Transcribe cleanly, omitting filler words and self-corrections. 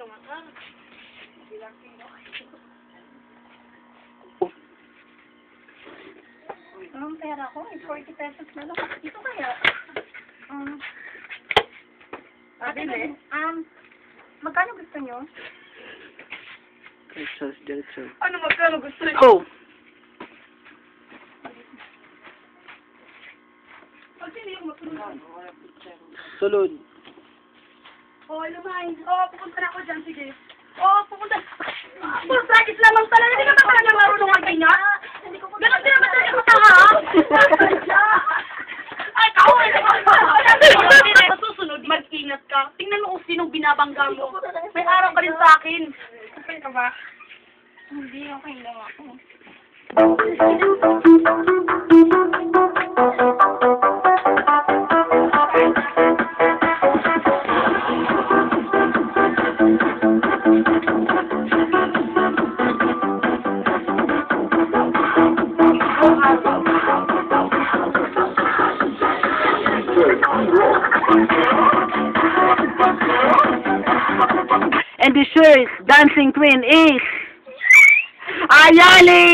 tumatal. Ang pera ko, 40 pesos na lang. Ito kaya? Pabili? Magkano gusto nyo? Diretso. Ano magkano gusto niyo? Go! Pag sino yung matulog? Sulod. Lumayan. Pupunta na ako dyan. Sige. Pupunta. Full practice lamang talaga. Hindi naman talaga marunong mag-ingat. Ganun din naman talaga matanga. Ay, kawin. Sa susunod, mag-ingat ka. Tingnan mo kung sinong binabangga mo. May araw ka rin sa akin. Okay ka ba? Hindi, okay lang ako. And the shirt's dancing queen is Ayali!